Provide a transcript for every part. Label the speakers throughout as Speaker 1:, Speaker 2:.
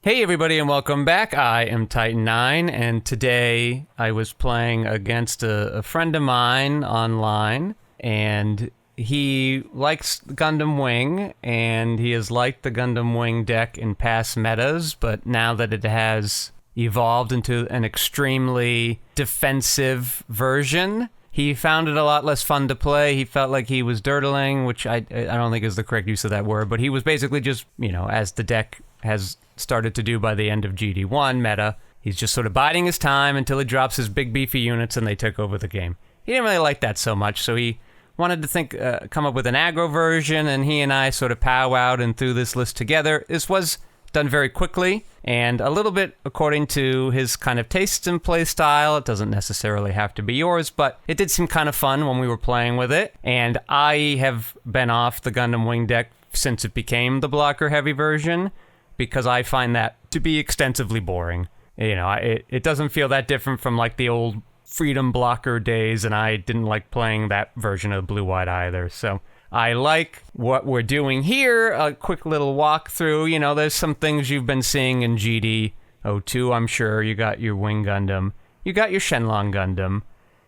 Speaker 1: Hey everybody and welcome back. I am Titan9 and today I was playing against a friend of mine online and he likes Gundam Wing and he has liked the Gundam Wing deck in past metas, but now that it has evolved into an extremely defensive version, he found it a lot less fun to play. He felt like he was dirtling, which I don't think is the correct use of that word, but he was basically just, as the deck has started to do by the end of GD1 meta, he's just sort of biding his time until he drops his big beefy units and they took over the game. He didn't really like that so much, so he wanted to come up with an aggro version, and he and I sort of powwowed and threw this list together. This was done very quickly and a little bit according to his kind of tastes and play style. It doesn't necessarily have to be yours, but it did seem kind of fun when we were playing with it. And I have been off the Gundam Wing deck since it became the blocker heavy version, because I find that to be extensively boring. It doesn't feel that different from like the old Freedom blocker days, and I didn't like playing that version of Blue White either. So I like what we're doing here. A quick little walkthrough. There's some things you've been seeing in GD02, I'm sure. You got your Wing Gundam. You got your Shenlong Gundam.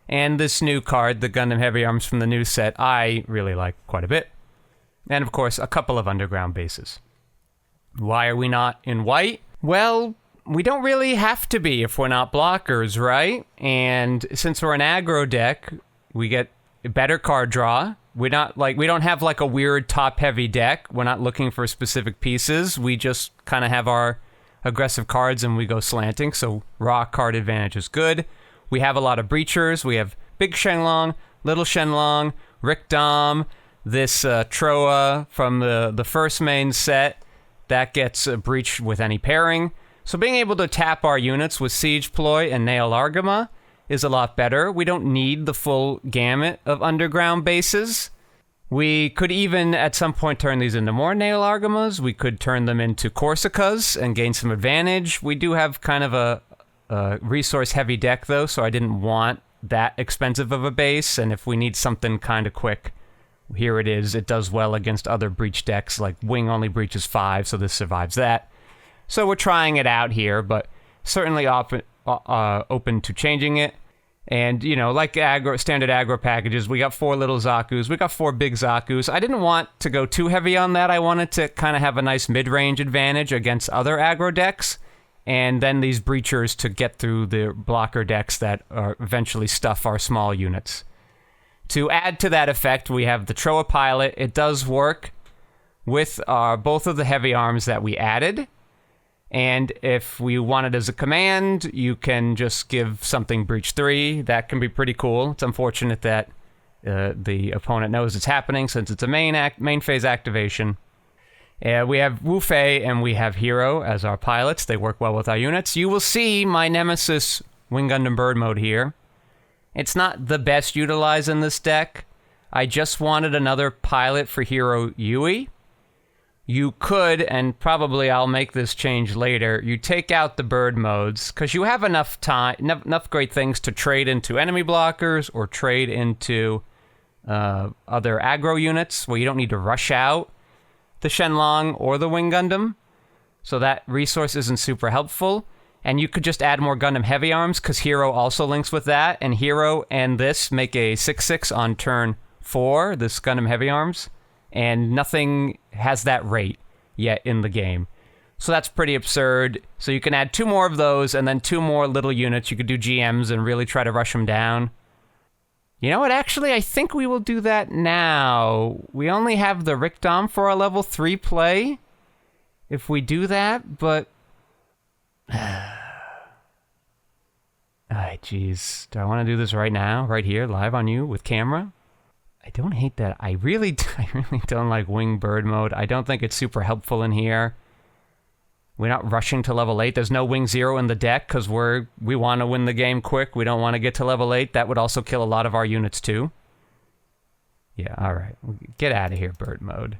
Speaker 1: And this new card, the Gundam Heavy Arms from the new set, I really like quite a bit. And of course, a couple of underground bases. Why are we not in white? Well, we don't really have to be if we're not blockers, right? And since we're an aggro deck, we get a better card draw. We don't have like a weird top-heavy deck. We're not looking for specific pieces. We just kind of have our aggressive cards and we go slanting, so raw card advantage is good. We have a lot of breachers. We have Big Shenlong, Little Shenlong, Rick Dom, this Troa from the first main set. That gets a Breech with any pairing. So being able to tap our units with Siege Ploy and Nail Argama is a lot better. We don't need the full gamut of underground bases. We could even at some point turn these into more Nail Argamas. We could turn them into Corsicas and gain some advantage. We do have kind of a resource-heavy deck, though, so I didn't want that expensive of a base. And if we need something kind of quick, here it is. It does well against other Breech decks, like Wing only breaches 5, so this survives that. So we're trying it out here, but certainly open to changing it. And, like standard aggro packages, we got 4 little Zaku's, we got 4 big Zaku's. I didn't want to go too heavy on that. I wanted to kind of have a nice mid-range advantage against other aggro decks, and then these breachers to get through the blocker decks that eventually stuff our small units. To add to that effect, we have the Troa Pilot. It does work with both of the heavy arms that we added. And if we want it as a command, you can just give something Breach 3. That can be pretty cool. It's unfortunate that the opponent knows it's happening since it's a main phase activation. We have Wu Fei and we have Hero as our pilots. They work well with our units. You will see my nemesis Wing Gundam Bird mode here. It's not the best utilized in this deck. I just wanted another pilot for Hero Yui. You could, and probably I'll make this change later, you take out the bird modes, because you have enough enough great things to trade into enemy blockers or trade into other aggro units where you don't need to rush out the Shenlong or the Wing Gundam. So that resource isn't super helpful. And you could just add more Gundam Heavy Arms, because Hero also links with that. And Hero and this make a 6/6 on turn 4, this Gundam Heavy Arms. And nothing has that rate yet in the game. So that's pretty absurd. So you can add 2 more of those, and then 2 more little units. You could do GMs and really try to rush them down. You know what? Actually, I think we will do that now. We only have the Rick Dom for our level 3 play. If we do that, but... Alright, jeez. Do I want to do this right now? Right here, live on you, with camera? I don't hate that. I really don't like Wing Bird mode. I don't think it's super helpful in here. We're not rushing to level 8. There's no Wing 0 in the deck because we want to win the game quick. We don't want to get to level 8. That would also kill a lot of our units too. Yeah, alright. Get out of here, Bird mode.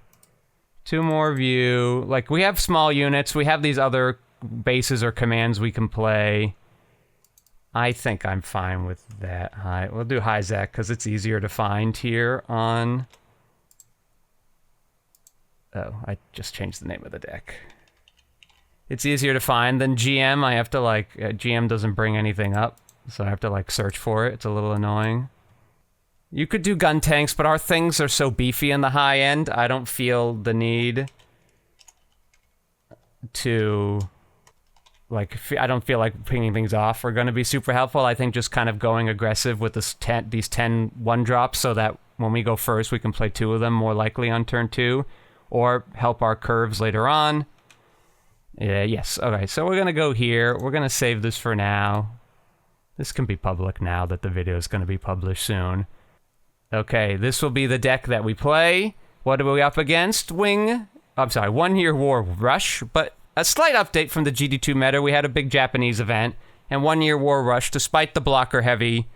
Speaker 1: 2 more view. Like, we have small units. We have these other bases or commands we can play. I think I'm fine with that. We'll do Hyzak because it's easier to find here on... Oh, I just changed the name of the deck. It's easier to find than GM. I have to, like, GM doesn't bring anything up, so I have to, like, search for it. It's a little annoying. You could do gun tanks, but our things are so beefy in the high end, I don't feel the need to, like, I don't feel like pinging things off are going to be super helpful. I think just kind of going aggressive with these 10 one-drops so that when we go first, we can play 2 of them more likely on turn 2, or help our curves later on. Yes, okay, so we're going to go here. We're going to save this for now. This can be public now that the video is going to be published soon. Okay, this will be the deck that we play. What are we up against? 1 Year War Rush, but a slight update from the GD02 meta. We had a big Japanese event, and 1 Year War Rush, despite the blocker-heavy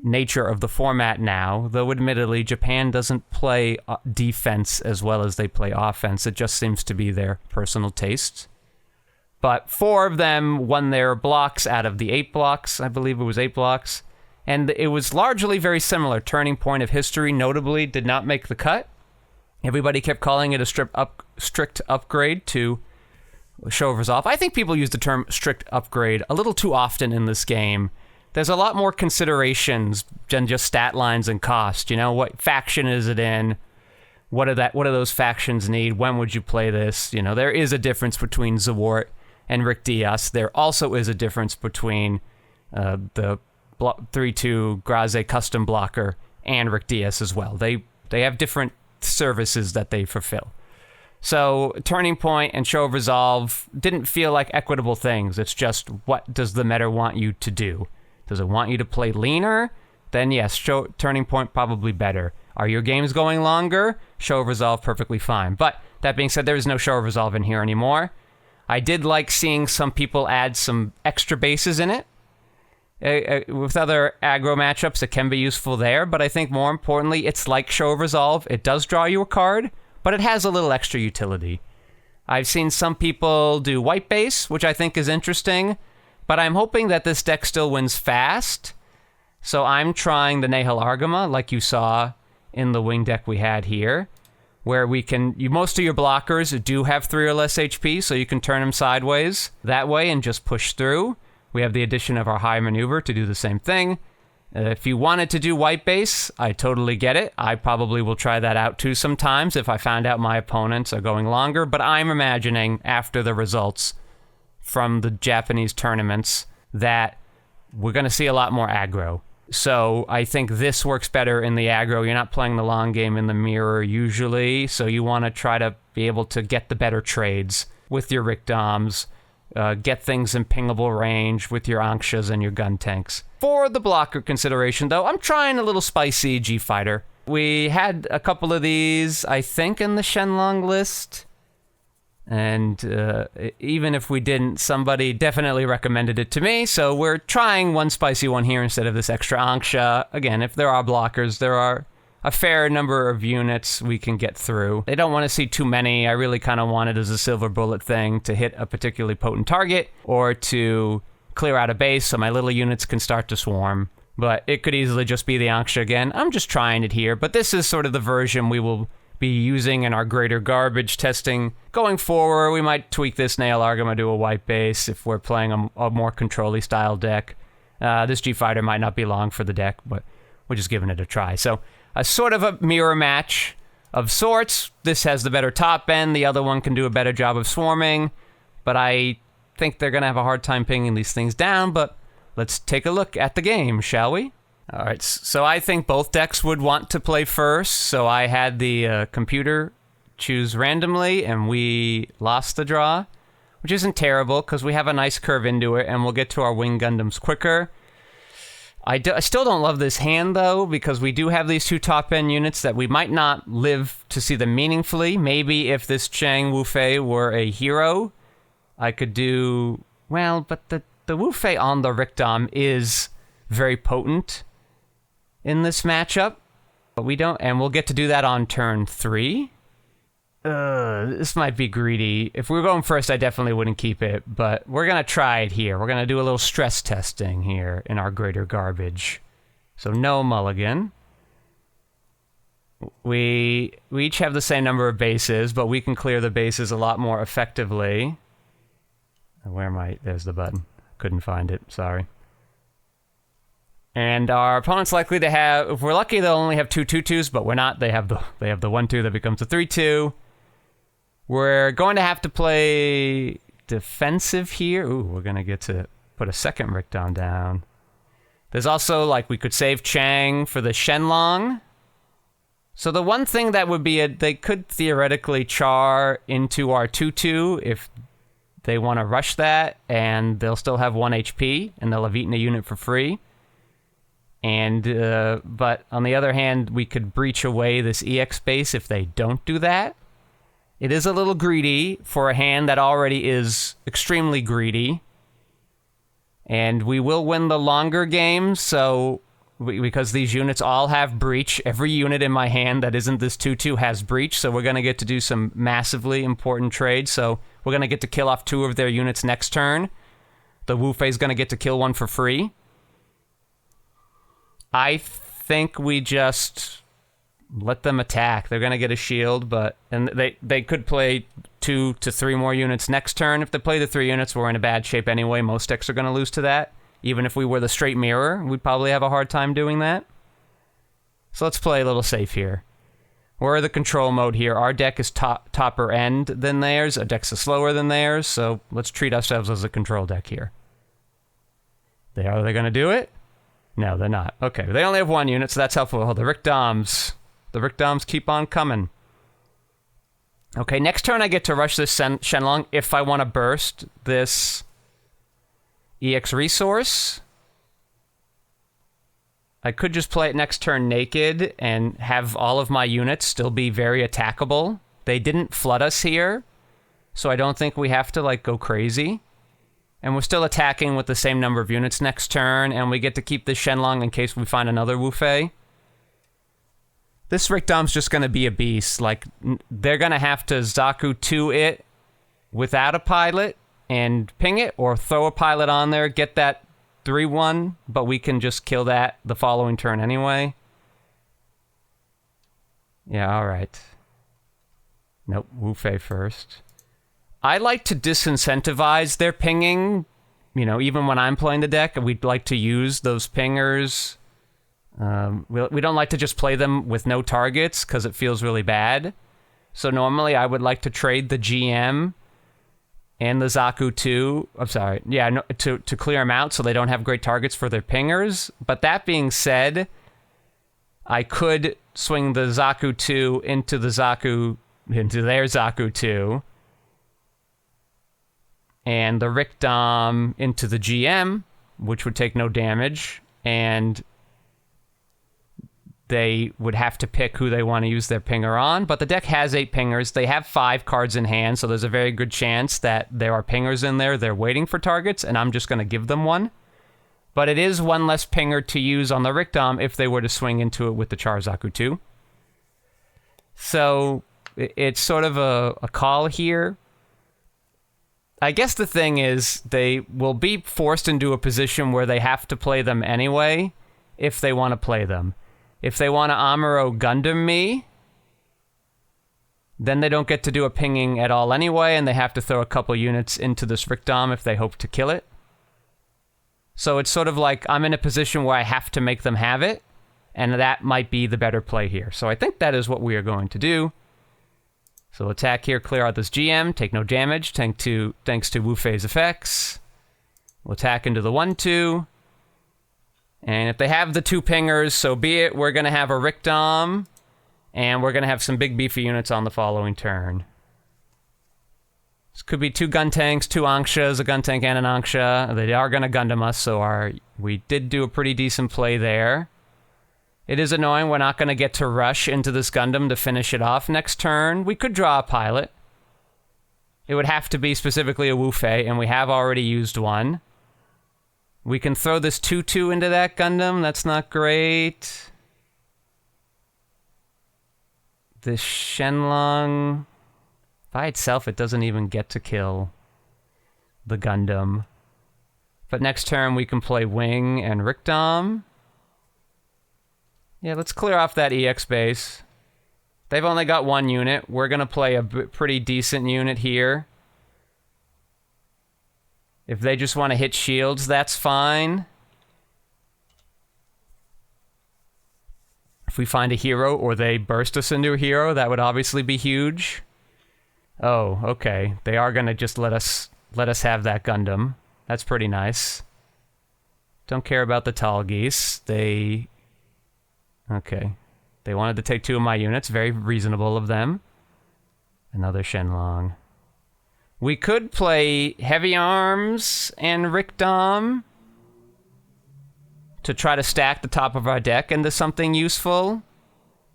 Speaker 1: nature of the format now, though admittedly Japan doesn't play defense as well as they play offense. It just seems to be their personal tastes. But 4 of them won their blocks out of the 8 blocks. I believe it was 8 blocks. And it was largely very similar. Turning Point of History, notably, did not make the cut. Everybody kept calling it a strict upgrade to Show of Resolve. I think people use the term strict upgrade a little too often in this game. There's a lot more considerations than just stat lines and cost. You know, what faction is it in? What do those factions need? When would you play this? You know, there is a difference between Zawart and Rick Diaz. There also is a difference between the 3-2 Graze custom blocker and Rick Diaz as well. They have different services that they fulfill. So Turning Point and Show of Resolve didn't feel like equitable things. It's just, what does the meta want you to do? Does it want you to play leaner? Then yes, Turning Point probably better. Are your games going longer? Show of Resolve perfectly fine. But that being said, there is no Show of Resolve in here anymore. I did like seeing some people add some extra bases in it. With other aggro matchups, it can be useful there, but I think more importantly, it's like Show of Resolve. It does draw you a card, but it has a little extra utility. I've seen some people do white base, which I think is interesting, but I'm hoping that this deck still wins fast, so I'm trying the Nahal Argama, like you saw in the wing deck we had here, where most of your blockers do have 3 or less HP, so you can turn them sideways that way and just push through. We have the addition of our high maneuver to do the same thing. If you wanted to do white base, I totally get it. I probably will try that out too sometimes if I found out my opponents are going longer, but I'm imagining after the results from the Japanese tournaments that we're going to see a lot more aggro. So I think this works better in the aggro. You're not playing the long game in the mirror usually, so you want to try to be able to get the better trades with your Rick Doms, get things in pingable range with your Anxias and your gun tanks. For the blocker consideration, though, I'm trying a little spicy G-Fighter. We had a couple of these, I think, in the Shenlong list. And even if we didn't, somebody definitely recommended it to me, so we're trying one spicy one here instead of this extra Anxia. Again, if there are blockers, there are a fair number of units we can get through. They don't want to see too many. I really kind of want it as a silver bullet thing to hit a particularly potent target or to clear out a base so my little units can start to swarm. But it could easily just be the Anxia again. I'm just trying it here, but this is sort of the version we will be using in our greater garbage testing. Going forward, we might tweak this Nahal Argama to a white base if we're playing a more control-y style deck. This G-Fighter might not be long for the deck, but we're just giving it a try. So, a sort of a mirror match of sorts. This has the better top end, the other one can do a better job of swarming, but I think they're going to have a hard time pinging these things down, but let's take a look at the game, shall we? All right, so I think both decks would want to play first, so I had the computer choose randomly, and we lost the draw, which isn't terrible, because we have a nice curve into it, and we'll get to our Wing Gundams quicker. I still don't love this hand, though, because we do have these 2 top-end units that we might not live to see them meaningfully. Maybe if this Chang Wufei were a hero, I could do... Well, but the Wufei on the Rickdom is very potent in this matchup, but we don't, and we'll get to do that on turn 3. This might be greedy. If we were going first, I definitely wouldn't keep it, but we're gonna try it here. We're gonna do a little stress testing here in our greater garbage. So no mulligan. We each have the same number of bases, but we can clear the bases a lot more effectively. Where am I? There's the button. Couldn't find it. Sorry. And our opponent's likely to have, if we're lucky, they'll only have 2 2/2s, but we're not. They have the 1/2 that becomes a 3/2. We're going to have to play defensive here. Ooh, we're going to get to put a second Rickdom down. There's also, like, we could save Chang for the Shenlong. So the one thing that would be, they could theoretically char into our 2/2 if they want to rush that, and they'll still have 1 HP, and they'll have eaten a unit for free. And, but on the other hand, we could breach away this EX base if they don't do that. It is a little greedy for a hand that already is extremely greedy. And we will win the longer games, so because these units all have Breech. Every unit in my hand that isn't this 2/2 has Breech, so we're going to get to do some massively important trades. So we're going to get to kill off 2 of their units next turn. The Wu Fei's going to get to kill 1 for free. I think we just let them attack. They're going to get a shield, and they could play 2 to 3 more units next turn. If they play the 3 units, we're in a bad shape anyway. Most decks are going to lose to that. Even if we were the straight mirror, we'd probably have a hard time doing that. So let's play a little safe here. We're the control mode here. Our deck is topper end than theirs. Our deck's slower than theirs, so let's treat ourselves as a control deck here. Are they going to do it? No, they're not. Okay, they only have 1 unit, so that's helpful. Oh, the Rickdoms keep on coming. Okay, next turn I get to rush this Shenlong if I want to burst this EX resource. I could just play it next turn naked and have all of my units still be very attackable. They didn't flood us here, so I don't think we have to, like, go crazy. And we're still attacking with the same number of units next turn, and we get to keep this Shenlong in case we find another Wu Fei. This Rickdom's just going to be a beast. Like, they're going to have to Zaku 2 it without a pilot and ping it, or throw a pilot on there, get that 3/1, but we can just kill that the following turn anyway. Yeah, alright. Nope, Wu Fei first. I like to disincentivize their pinging, you know, even when I'm playing the deck. We'd like to use those pingers. We don't like to just play them with no targets, because it feels really bad. So normally I would like to trade the GM and the Zaku 2, I'm sorry, yeah, no, to clear them out so they don't have great targets for their pingers. But that being said, I could swing the Zaku 2 into their Zaku 2, and the Rickdom into the GM, which would take no damage, and they would have to pick who they want to use their pinger on. But the deck has 8 pingers. They have 5 cards in hand, so there's a very good chance that there are pingers in there. They're waiting for targets, and I'm just going to give them one. But it is 1 less pinger to use on the Rickdom if they were to swing into it with the Char Zaku 2. So it's sort of a call here. I guess the thing is they will be forced into a position where they have to play them anyway if they want to play them. If they want to Amuro Gundam me, then they don't get to do a pinging at all anyway, and they have to throw a couple units into this Rickdom if they hope to kill it. So it's sort of like I'm in a position where I have to make them have it, and that might be the better play here. So I think that is what we are going to do. So attack here, clear out this GM, take no damage, thanks to Wu Fei's effects. We'll attack into the 1/2. And if they have the 2 pingers, so be it. We're going to have a Rickdom, and we're going to have some big beefy units on the following turn. This could be 2 gun tanks, 2 Anxas, a gun tank and an Anxa. They are going to Gundam us, so we did do a pretty decent play there. It is annoying we're not going to get to rush into this Gundam to finish it off next turn. We could draw a pilot. It would have to be specifically a Wu Fei, and we have already used one. We can throw this 2/2 into that Gundam. That's not great. This Shenlong, by itself, it doesn't even get to kill the Gundam. But next turn, we can play Wing and Rickdom. Yeah, let's clear off that EX base. They've only got 1 unit. We're going to play a pretty decent unit here. If they just want to hit shields, that's fine. If we find a hero or they burst us into a hero, that would obviously be huge. Oh, okay. They are going to just let us have that Gundam. That's pretty nice. Don't care about the tall geese. Okay. They wanted to take 2 of my units. Very reasonable of them. Another Shenlong. We could play Heavy Arms and Rickdom to try to stack the top of our deck into something useful.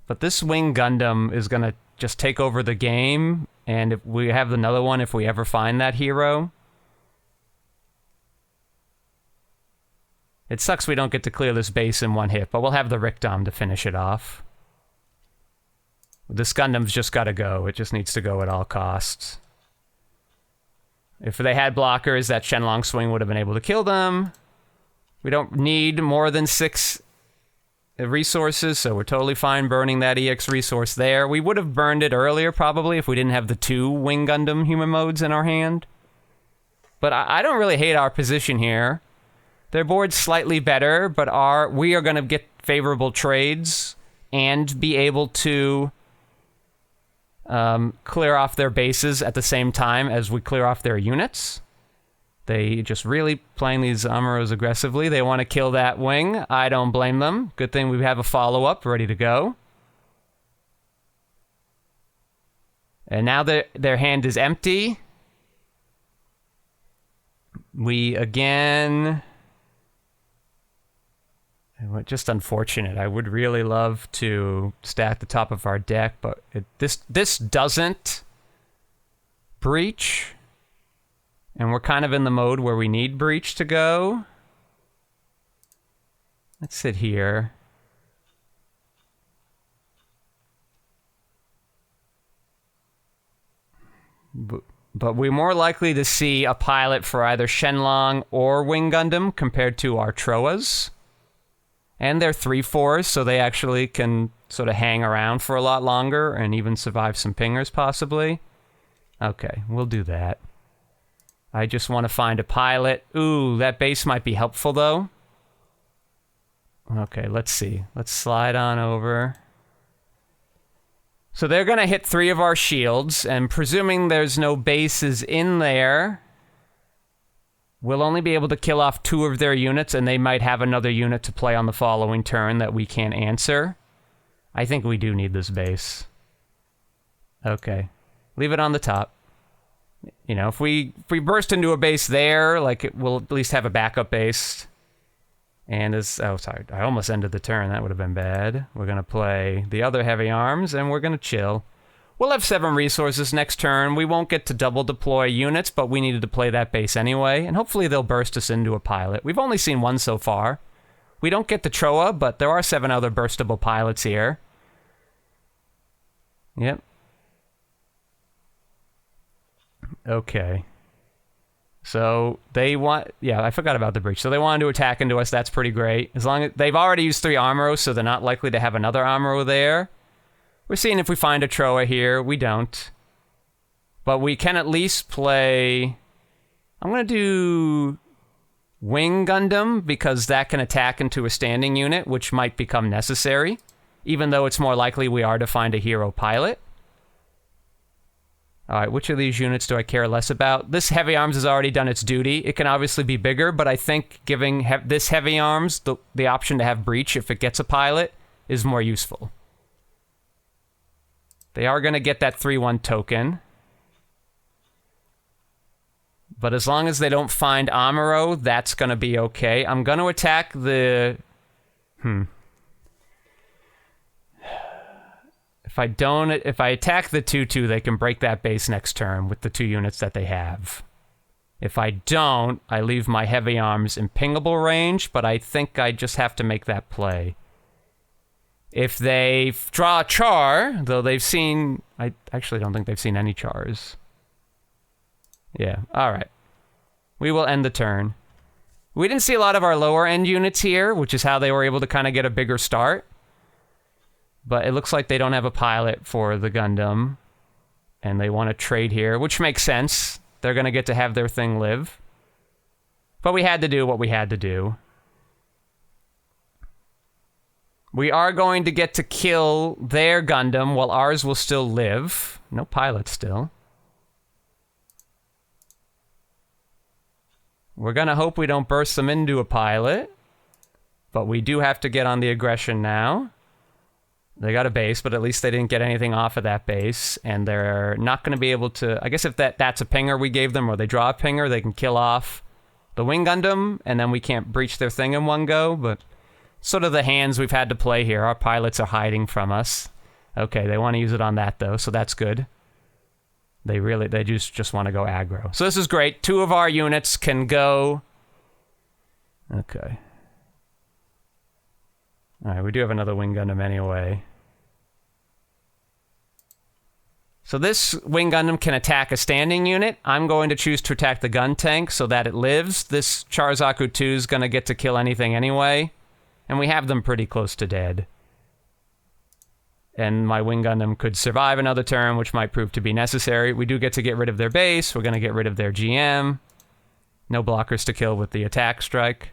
Speaker 1: But this Wing Gundam is going to just take over the game. And if we have another one if we ever find that hero. It sucks we don't get to clear this base in one hit, but we'll have the Rickdom to finish it off. This Gundam's just got to go. It just needs to go at all costs. If they had blockers, that Shenlong swing would have been able to kill them. We don't need more than 6 resources, so we're totally fine burning that EX resource there. We would have burned it earlier, probably, if we didn't have the 2 Wing Gundam human modes in our hand. But I don't really hate our position here. Their board's slightly better, but we are going to get favorable trades and be able to clear off their bases at the same time as we clear off their units. They just really playing these Amuros aggressively. They want to kill that wing. I don't blame them. Good thing we have a follow-up ready to go. And now their hand is empty. We again... Just unfortunate. I would really love to stack the top of our deck, but this doesn't Breech. And we're kind of in the mode where we need Breech to go. Let's sit here. But we're more likely to see a pilot for either Shenlong or Wing Gundam compared to our Troas. And they're 3/4s, so they actually can sort of hang around for a lot longer and even survive some pingers, possibly. Okay, we'll do that. I just want to find a pilot. Ooh, that base might be helpful, though. Okay, let's see. Let's slide on over. So they're going to hit 3 of our shields, and presuming there's no bases in there, we'll only be able to kill off 2 of their units, and they might have another unit to play on the following turn that we can't answer. I think we do need this base. Okay. Leave it on the top. You know, if we burst into a base there, like, we'll at least have a backup base. And as... Oh, sorry. I almost ended the turn. That would have been bad. We're going to play the other heavy arms, and we're going to chill. We'll have 7 resources next turn. We won't get to double deploy units, but we needed to play that base anyway. And hopefully they'll burst us into a pilot. We've only seen 1 so far. We don't get the Troa, but there are 7 other burstable pilots here. Yep. Okay. So they want... Yeah, I forgot about the Breech. So they wanted to attack into us. That's pretty great. As long as... They've already used 3 Amuros, so they're not likely to have another Amuro there. We're seeing if we find a Troa here. We don't. But we can at least play... I'm going to do Wing Gundam, because that can attack into a standing unit, which might become necessary, even though it's more likely we are to find a hero pilot. Alright, which of these units do I care less about? This Heavy Arms has already done its duty. It can obviously be bigger, but I think giving this Heavy Arms the option to have Breech if it gets a pilot is more useful. They are going to get that 3/1 token. But as long as they don't find Amuro, that's going to be okay. I'm going to attack the... If I attack the 2/2, they can break that base next turn with the 2 units that they have. If I don't, I leave my Heavy Arms in pingable range, but I think I just have to make that play. If they draw a Char, though they've seen... I actually don't think they've seen any Chars. Yeah, alright. We will end the turn. We didn't see a lot of our lower-end units here, which is how they were able to kind of get a bigger start. But it looks like they don't have a pilot for the Gundam. And they want to trade here, which makes sense. They're going to get to have their thing live. But we had to do what we had to do. We are going to get to kill their Gundam while ours will still live. No pilot still. We're going to hope we don't burst them into a pilot. But we do have to get on the aggression now. They got a base, but at least they didn't get anything off of that base. And they're not going to be able to... I guess if that's a pinger we gave them, or they draw a pinger, they can kill off the Wing Gundam, and then we can't breach their thing in one go, but... Sort of the hands we've had to play here. Our pilots are hiding from us. Okay, they want to use it on that, though, so that's good. They just want to go aggro. So this is great. 2 of our units can go... Okay. Alright, we do have another Wing Gundam anyway. So this Wing Gundam can attack a standing unit. I'm going to choose to attack the gun tank so that it lives. This Charzaku 2 is going to get to kill anything anyway. And we have them pretty close to dead. And my Wing Gundam could survive another turn, which might prove to be necessary. We do get to get rid of their base. We're going to get rid of their GM. No blockers to kill with the attack strike.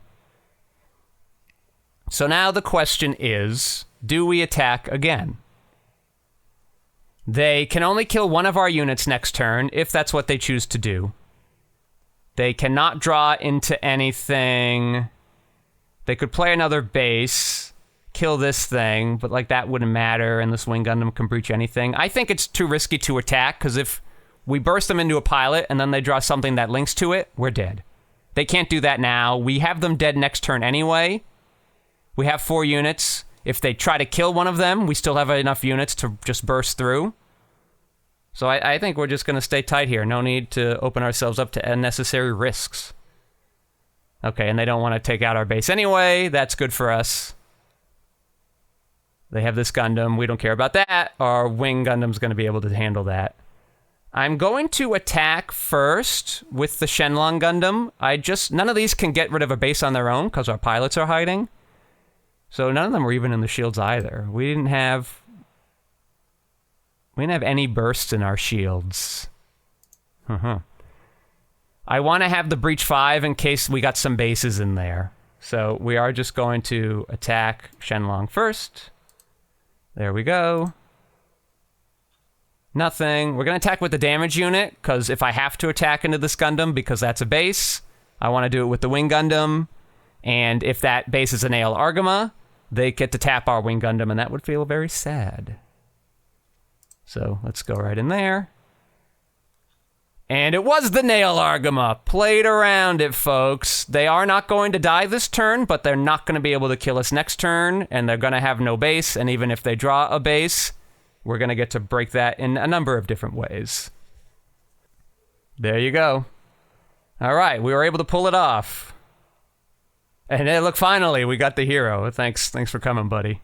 Speaker 1: So now the question is, do we attack again? They can only kill one of our units next turn, if that's what they choose to do. They cannot draw into anything... They could play another base, kill this thing, but like that wouldn't matter, and this Wing Gundam can breach anything. I think it's too risky to attack, because if we burst them into a pilot and then they draw something that links to it, we're dead. They can't do that now. We have them dead next turn anyway. We have 4 units. If they try to kill one of them, we still have enough units to just burst through. So I think we're just going to stay tight here. No need to open ourselves up to unnecessary risks. Okay, and they don't want to take out our base anyway. That's good for us. They have this Gundam. We don't care about that. Our Wing Gundam's going to be able to handle that. I'm going to attack first with the Shenlong Gundam. None of these can get rid of a base on their own because our pilots are hiding. So none of them were even in the shields either. We didn't have any bursts in our shields. I want to have the Breech 5 in case we got some bases in there. So we are just going to attack Shenlong first. There we go. Nothing. We're going to attack with the damage unit, because if I have to attack into this Gundam because that's a base, I want to do it with the Wing Gundam. And if that base is a Nail Argama, they get to tap our Wing Gundam, and that would feel very sad. So let's go right in there. And it was the Nail Argama. Played around it, folks. They are not going to die this turn, but they're not going to be able to kill us next turn, and they're going to have no base, and even if they draw a base, we're going to get to break that in a number of different ways. There you go. All right, we were able to pull it off. And hey, look, finally, we got the hero. Thanks for coming, buddy.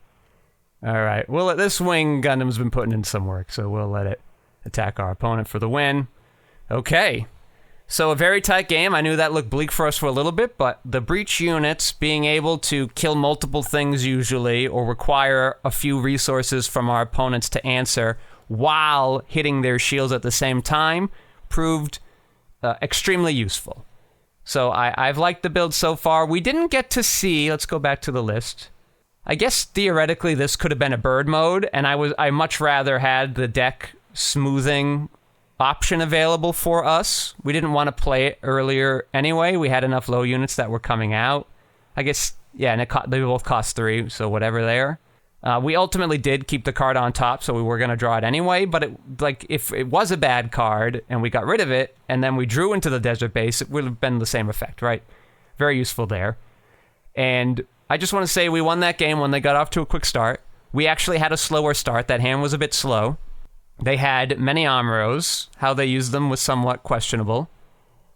Speaker 1: All right, this Wing Gundam's been putting in some work, so we'll let it attack our opponent for the win. Okay, so a very tight game. I knew that looked bleak for us for a little bit, but the Breech units being able to kill multiple things usually, or require a few resources from our opponents to answer while hitting their shields at the same time, proved extremely useful. So I've liked the build so far. We didn't get to see, let's go back to the list. I guess theoretically this could have been a bird mode, and I much rather had the deck smoothing option available for us. We didn't want to play it earlier anyway. We had enough low units that were coming out. I guess, yeah, and they both cost 3, so whatever there. We ultimately did keep the card on top, so we were going to draw it anyway, but if it was a bad card and we got rid of it, and then we drew into the desert base, it would have been the same effect, right? Very useful there. And I just want to say we won that game when they got off to a quick start. We actually had a slower start. That hand was a bit slow. They had many Amros. How they used them was somewhat questionable,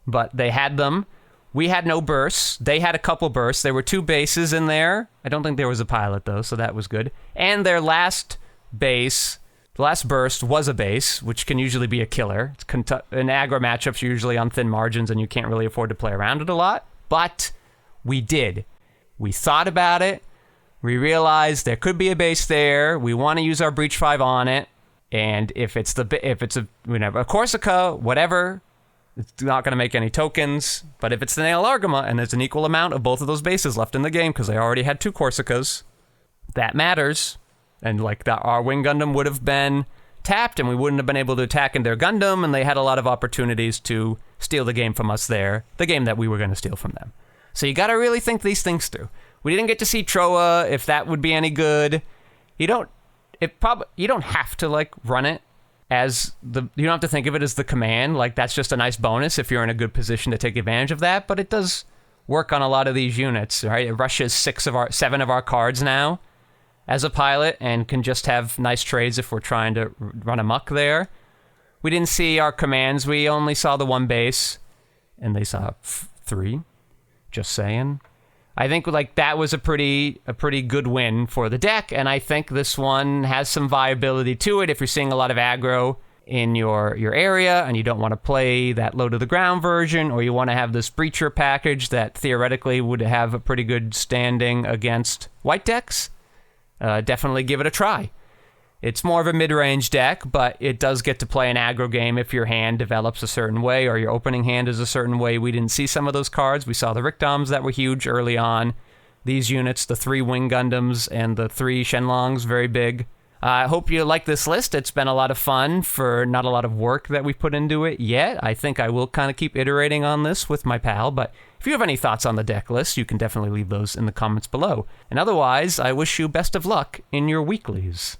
Speaker 1: but they had them. We had no bursts. They had a couple bursts. There were 2 bases in there. I don't think there was a pilot, though, so that was good. And their last base, the last burst was a base, which can usually be a killer. In aggro matchups, you're usually on thin margins, and you can't really afford to play around it a lot. But we did. We thought about it. We realized there could be a base there. We want to use our Breech 5 on it. And if it's a Corsica, whatever, It's not going to make any tokens, but if it's the Nail Argama and there's an equal amount of both of those bases left in the game because they already had 2 Corsicas, that matters. And like that, our Wing Gundam would have been tapped and we wouldn't have been able to attack in their Gundam, and they had a lot of opportunities to steal the game from us there, the game that we were going to steal from them. So you got to really think these things through. We didn't get to see Troa, if that would be any good. You don't have to like run it as you don't have to think of it as the command. Like that's just a nice bonus if you're in a good position to take advantage of that, but it does work on a lot of these units, right? It rushes 7 of our cards now as a pilot and can just have nice trades if we're trying to run amok there. We didn't see our commands. We only saw the 1 base, and they saw 3. Just saying. I think like that was a pretty good win for the deck, and I think this one has some viability to it if you're seeing a lot of aggro in your area and you don't want to play that low to the ground version, or you want to have this Breacher package that theoretically would have a pretty good standing against white decks. Definitely give it a try. It's more of a mid-range deck, but it does get to play an aggro game if your hand develops a certain way or your opening hand is a certain way. We didn't see some of those cards. We saw the Rickdoms that were huge early on. These units, the 3 Wing Gundams and the 3 Shenlongs, very big. I hope you like this list. It's been a lot of fun for not a lot of work that we put into it yet. I think I will kind of keep iterating on this with my pal, but if you have any thoughts on the deck list, you can definitely leave those in the comments below. And otherwise, I wish you best of luck in your weeklies.